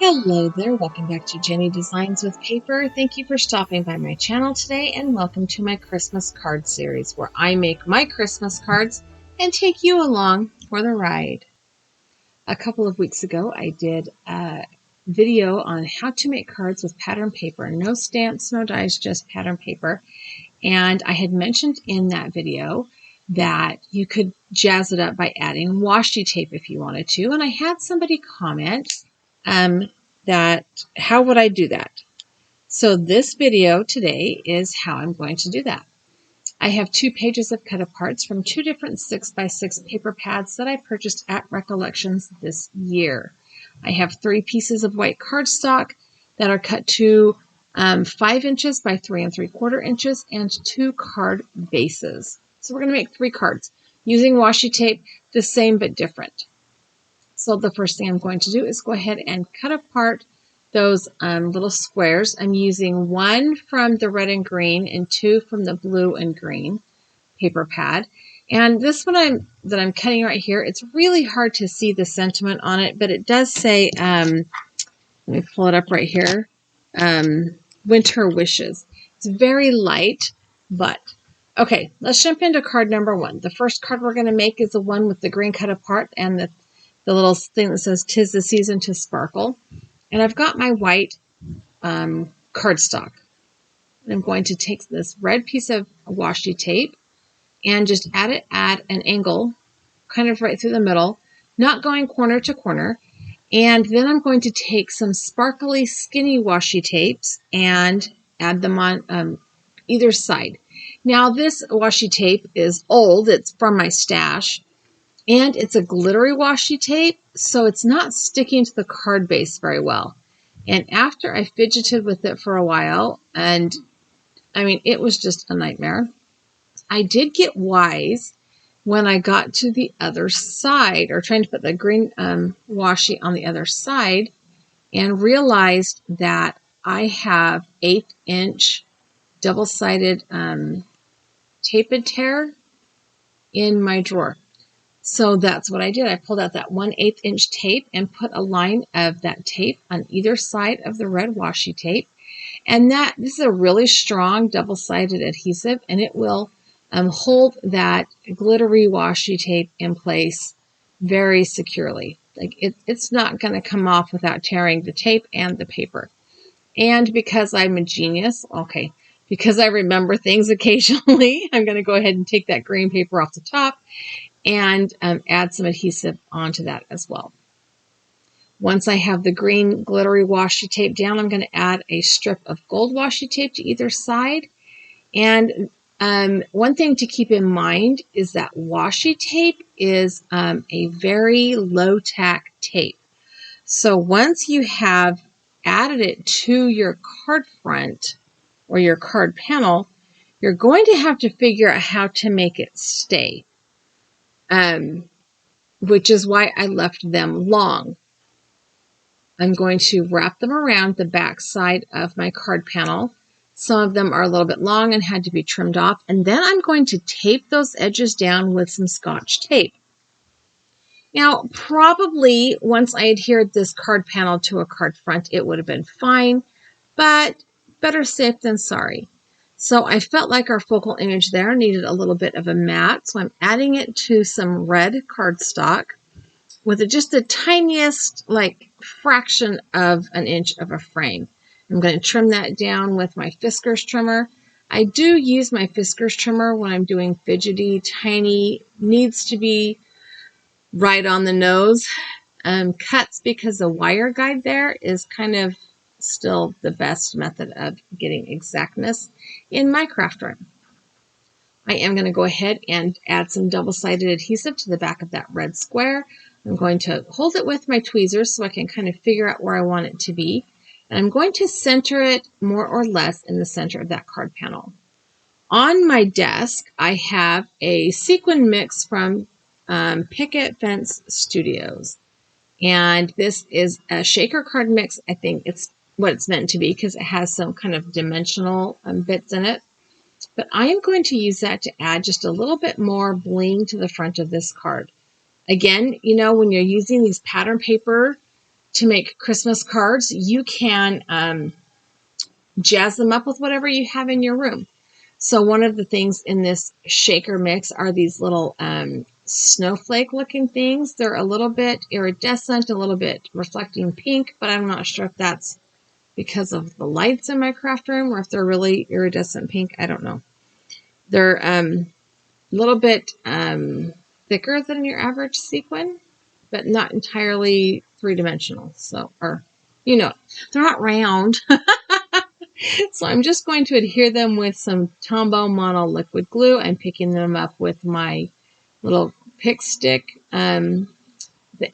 Hello there, welcome back to Jennie Designs with Paper. Thank you for stopping by my channel today and welcome to my Christmas card series where I make my Christmas cards and take you along for the ride. A couple of weeks ago I did a video on how to make cards with pattern paper. No stamps, no dies, just pattern paper. And I had mentioned in that video that you could jazz it up by adding washi tape if you wanted to. And I had somebody comment that how would I do that? So this video today is how I'm going to do that. I have 2 pages of cut aparts from 2 different 6x6 paper pads that I purchased at Recollections this year. I have 3 pieces of white cardstock that are cut to 5 inches by 3 3/4 inches and 2 card bases. So we're going to make 3 cards using washi tape, the same but different. So the first thing I'm going to do is go ahead and cut apart those little squares. I'm using 1 from the red and green and 2 from the blue and green paper pad. And this one that I'm cutting right here, it's really hard to see the sentiment on it, but it does say, let me pull it up right here, Winter Wishes. It's very light, but okay, let's jump into card number 1. The first card we're going to make is the one with the green cut apart and the little thing that says, "'Tis the season to sparkle." And I've got my white cardstock. And I'm going to take this red piece of washi tape and just add it at an angle, kind of right through the middle, not going corner to corner. And then I'm going to take some sparkly, skinny washi tapes and add them on either side. Now, this washi tape is old. It's from my stash. And it's a glittery washi tape, so it's not sticking to the card base very well. And after I fidgeted with it for a while, and I mean, it was just a nightmare, I did get wise when I got to the other side, or trying to put the green washi on the other side, and realized that I have 1/8-inch double-sided tape and tear in my drawer. So that's what I did. I pulled out that 1/8-inch tape and put a line of that tape on either side of the red washi tape. And this is a really strong double-sided adhesive, and it will hold that glittery washi tape in place very securely. Like it's not going to come off without tearing the tape and the paper. And because I'm a genius, okay, because I remember things occasionally, I'm going to go ahead and take that green paper off the top and add some adhesive onto that as well. Once I have the green glittery washi tape down, I'm going to add a strip of gold washi tape to either side. And one thing to keep in mind is that washi tape is a very low tack tape. So once you have added it to your card front or your card panel, you're going to have to figure out how to make it stay. Which is why I left them long. I'm going to wrap them around the back side of my card panel. Some of them are a little bit long and had to be trimmed off. And then I'm going to tape those edges down with some Scotch tape. Now, probably once I adhered this card panel to a card front, it would have been fine, but better safe than sorry. So I felt like our focal image there needed a little bit of a matte, so I'm adding it to some red cardstock with just the tiniest, like, fraction of an inch of a frame. I'm going to trim that down with my Fiskars trimmer. I do use my Fiskars trimmer when I'm doing fidgety, tiny, needs to be right on the nose cuts, because the wire guide there is kind of still the best method of getting exactness in my craft room. I am going to go ahead and add some double-sided adhesive to the back of that red square. I'm going to hold it with my tweezers so I can kind of figure out where I want it to be. And I'm going to center it more or less in the center of that card panel. On my desk, I have a sequin mix from Picket Fence Studios. And this is a shaker card mix. I think it's what it's meant to be because it has some kind of dimensional bits in it. But I am going to use that to add just a little bit more bling to the front of this card. Again, you know, when you're using these pattern paper to make Christmas cards, you can jazz them up with whatever you have in your room. So one of the things in this shaker mix are these little snowflake looking things. They're a little bit iridescent, a little bit reflecting pink, but I'm not sure if that's because of the lights in my craft room or if they're really iridescent pink. I don't know. They're a little bit thicker than your average sequin, but not entirely three-dimensional. So, or, you know, they're not round. So I'm just going to adhere them with some Tombow Mono liquid glue. I'm picking them up with my little pick stick. The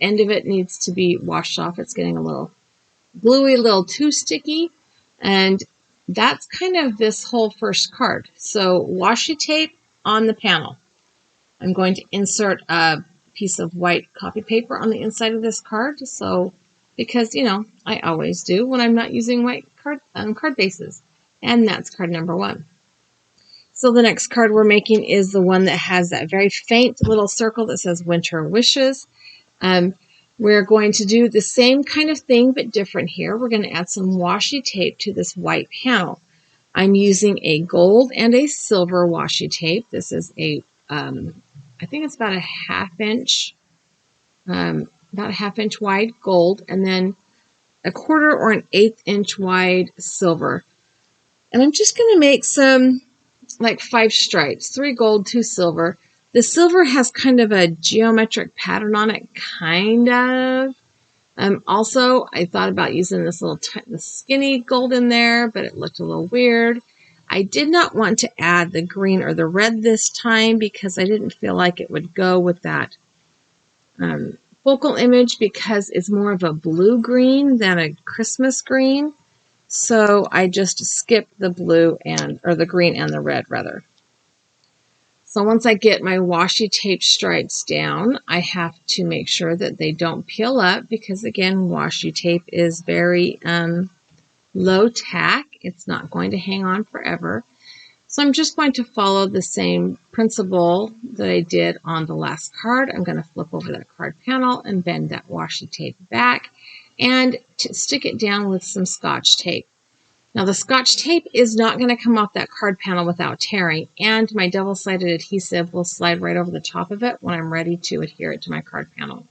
end of it needs to be washed off. It's getting a little gluey, a little too sticky. And that's kind of this whole first card. So washi tape on the panel. I'm going to insert a piece of white copy paper on the inside of this card. So, because, you know, I always do when I'm not using white card bases. And that's card number 1. So the next card we're making is the one that has that very faint little circle that says Winter Wishes. We're going to do the same kind of thing, but different here. We're going to add some washi tape to this white panel. I'm using a gold and a silver washi tape. This is a, I think it's about a half inch wide gold, and then a 1/4 or an 1/8 inch wide silver. And I'm just going to make some like 5 stripes, 3 gold, 2 silver. The silver has kind of a geometric pattern on it, kind of. Also, I thought about using this little skinny gold in there, but it looked a little weird. I did not want to add the green or the red this time because I didn't feel like it would go with that focal image because it's more of a blue-green than a Christmas green. So I just skipped the blue or the green and the red rather. So once I get my washi tape stripes down, I have to make sure that they don't peel up because again, washi tape is very low tack. It's not going to hang on forever. So I'm just going to follow the same principle that I did on the last card. I'm going to flip over that card panel and bend that washi tape back and stick it down with some Scotch tape. Now the Scotch tape is not going to come off that card panel without tearing, and my double-sided adhesive will slide right over the top of it when I'm ready to adhere it to my card panel.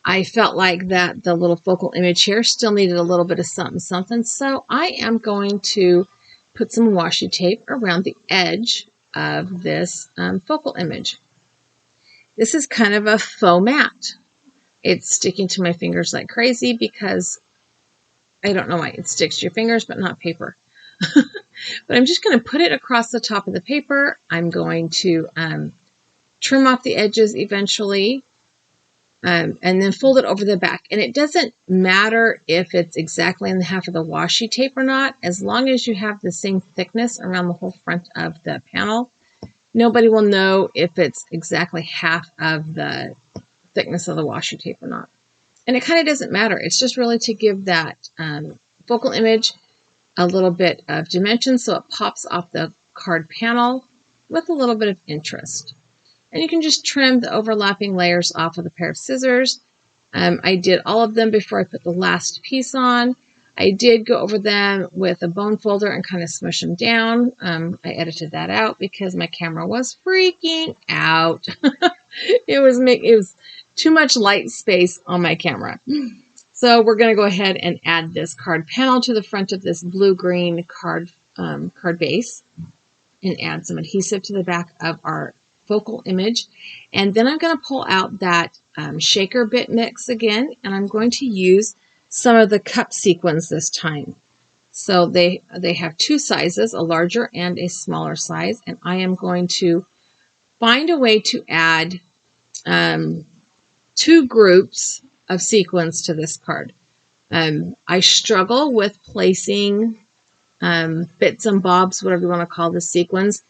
I felt like that the little focal image here still needed a little bit of something, so I am going to put some washi tape around the edge of this focal image. This is kind of a faux mat. It's sticking to my fingers like crazy because I don't know why it sticks to your fingers, but not paper. But I'm just going to put it across the top of the paper. I'm going to trim off the edges eventually, and then fold it over the back. And it doesn't matter if it's exactly in the half of the washi tape or not, as long as you have the same thickness around the whole front of the panel. Nobody will know if it's exactly half of the thickness of the washi tape or not. And it kind of doesn't matter. It's just really to give that focal image a little bit of dimension so it pops off the card panel with a little bit of interest. And you can just trim the overlapping layers off with a pair of scissors. I did all of them before I put the last piece on. I did go over them with a bone folder and kind of smush them down. I edited that out because my camera was freaking out. It was too much light space on my camera. So we're going to go ahead and add this card panel to the front of this blue-green card base and add some adhesive to the back of our focal image. And then I'm going to pull out that shaker bit mix again, and I'm going to use some of the cup sequins this time. So they have 2 sizes, a larger and a smaller size, and I am going to find a way to add 2 groups of sequins to this card. I struggle with placing bits and bobs, whatever you want to call the sequins,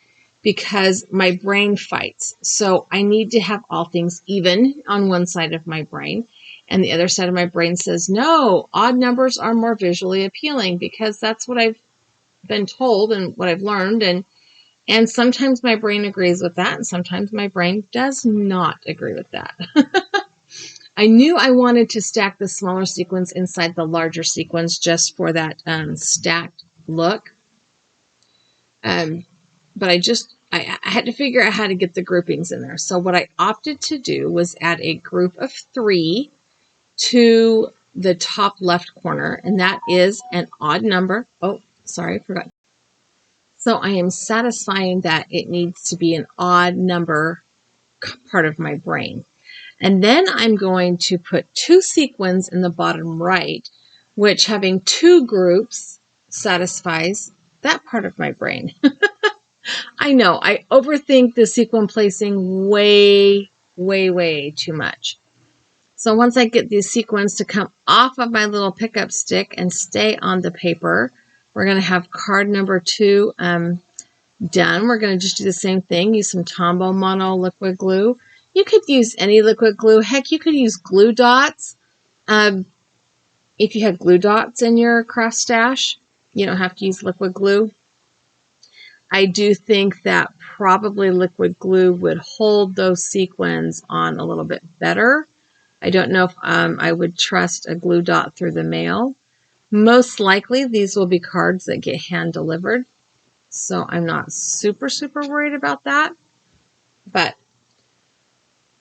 because my brain fights. So I need to have all things even on one side of my brain, and the other side of my brain says, no, odd numbers are more visually appealing, because that's what I've been told and what I've learned. And sometimes my brain agrees with that, and sometimes my brain does not agree with that. I knew I wanted to stack the smaller sequins inside the larger sequins just for that stacked look. But I had to figure out how to get the groupings in there. So what I opted to do was add a group of 3 to the top left corner, and that is an odd number. Oh, sorry, I forgot. So I am satisfying that it needs to be an odd number part of my brain. And then I'm going to put 2 sequins in the bottom right, which having 2 groups satisfies that part of my brain. I know, I overthink the sequin placing way, way, way too much. So once I get these sequins to come off of my little pickup stick and stay on the paper, we're going to have card number 2 done. We're going to just do the same thing, use some Tombow Mono liquid glue. You could use any liquid glue. Heck, you could use glue dots. If you have glue dots in your craft stash, you don't have to use liquid glue. I do think that probably liquid glue would hold those sequins on a little bit better. I don't know if I would trust a glue dot through the mail. Most likely these will be cards that get hand delivered, so I'm not super worried about that. But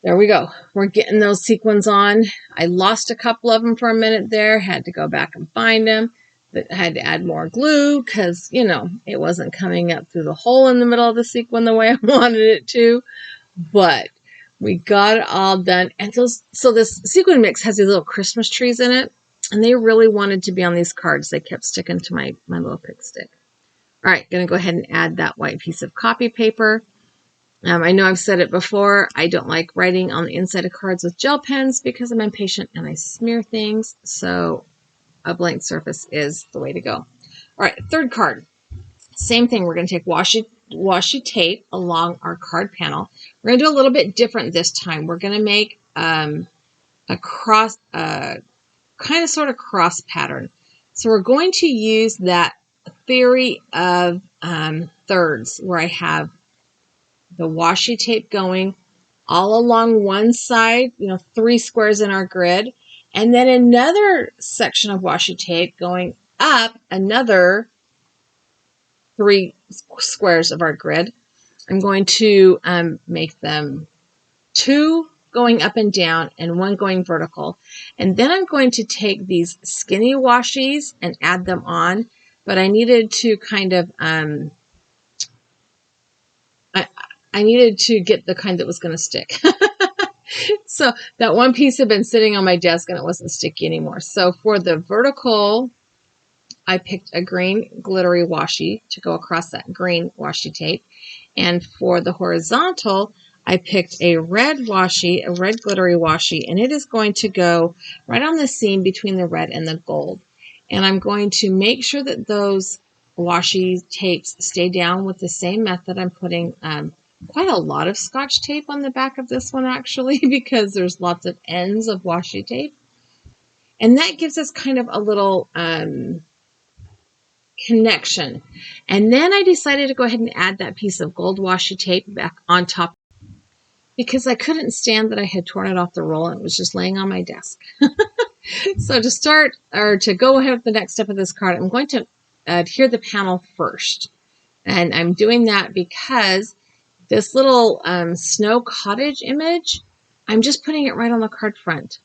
there we go. We're getting those sequins on. I lost a couple of them for a minute there, had to go back and find them. But I had to add more glue because, you know, it wasn't coming up through the hole in the middle of the sequin the way I wanted it to. But we got it all done. And so this sequin mix has these little Christmas trees in it. And they really wanted to be on these cards. They kept sticking to my little pick stick. All right, going to go ahead and add that white piece of copy paper. I know I've said it before. I don't like writing on the inside of cards with gel pens because I'm impatient and I smear things. So a blank surface is the way to go. All right, third card. Same thing. We're going to take washi tape along our card panel. We're going to do a little bit different this time. We're going to make a cross, kind of sort of cross pattern. So we're going to use that theory of thirds where I have the washi tape going all along one side, 3 squares in our grid, and then another section of washi tape going up another 3 squares of our grid. I'm going to make them 2 going up and down and 1 going vertical. And then I'm going to take these skinny washies and add them on, but I needed to kind of I needed to get the kind that was going to stick. So that one piece had been sitting on my desk and it wasn't sticky anymore. So for the vertical, I picked a green glittery washi to go across that green washi tape. And for the horizontal, I picked a red washi, a red glittery washi, and it is going to go right on the seam between the red and the gold. And I'm going to make sure that those washi tapes stay down with the same method. I'm putting quite a lot of Scotch tape on the back of this one actually because there's lots of ends of washi tape. And that gives us kind of a little connection. And then I decided to go ahead and add that piece of gold washi tape back on top because I couldn't stand that I had torn it off the roll and it was just laying on my desk. So to go ahead with the next step of this card, I'm going to adhere the panel first. And I'm doing that because this little snow cottage image, I'm just putting it right on the card front.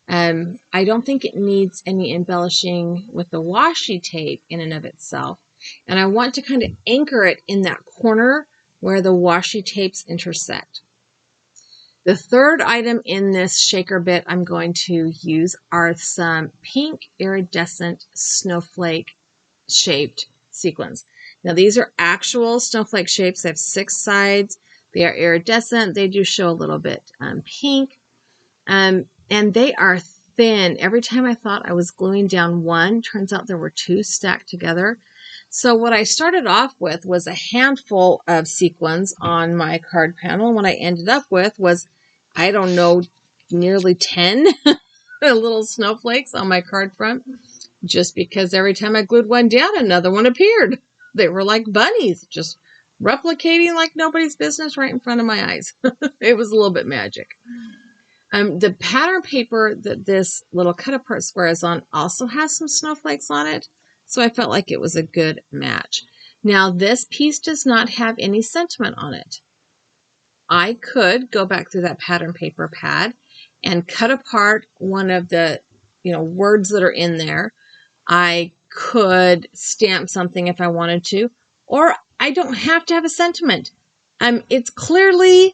I don't think it needs any embellishing with the washi tape in and of itself. And I want to kind of anchor it in that corner where the washi tapes intersect. The third item in this shaker bit I'm going to use are some pink iridescent snowflake shaped sequins. Now these are actual snowflake shapes. They have 6 sides. They are iridescent. They do show a little bit pink. And they are thin. Every time I thought I was gluing down one, turns out there were 2 stacked together. So what I started off with was a handful of sequins on my card panel. And what I ended up with was, I don't know, nearly 10 little snowflakes on my card front. Just because every time I glued one down, another one appeared. They were like bunnies, just replicating like nobody's business right in front of my eyes. It was a little bit magic. The pattern paper that this little cut apart square is on also has some snowflakes on it, so I felt like it was a good match. Now this piece does not have any sentiment on it. I could go back through that pattern paper pad and cut apart one of the words that are in there. I could stamp something if I wanted to, or I don't have to have a sentiment. It's clearly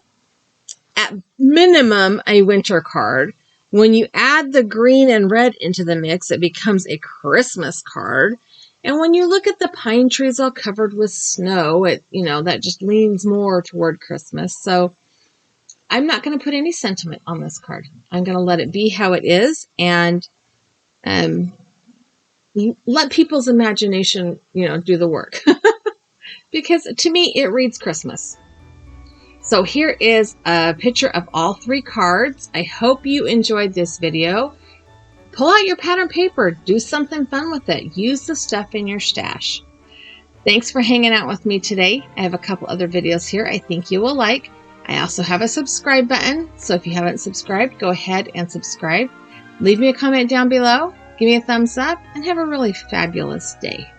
at minimum a winter card. When you add the green and red into the mix, it becomes a Christmas card. And when you look at the pine trees all covered with snow, that just leans more toward Christmas. So I'm not going to put any sentiment on this card. I'm going to let it be how it is, and let people's imagination, do the work. Because to me, it reads Christmas. So here is a picture of all 3 cards. I hope you enjoyed this video. Pull out your pattern paper. Do something fun with it. Use the stuff in your stash. Thanks for hanging out with me today. I have a couple other videos here I think you will like. I also have a subscribe button, so if you haven't subscribed, go ahead and subscribe. Leave me a comment down below, give me a thumbs up, and have a really fabulous day.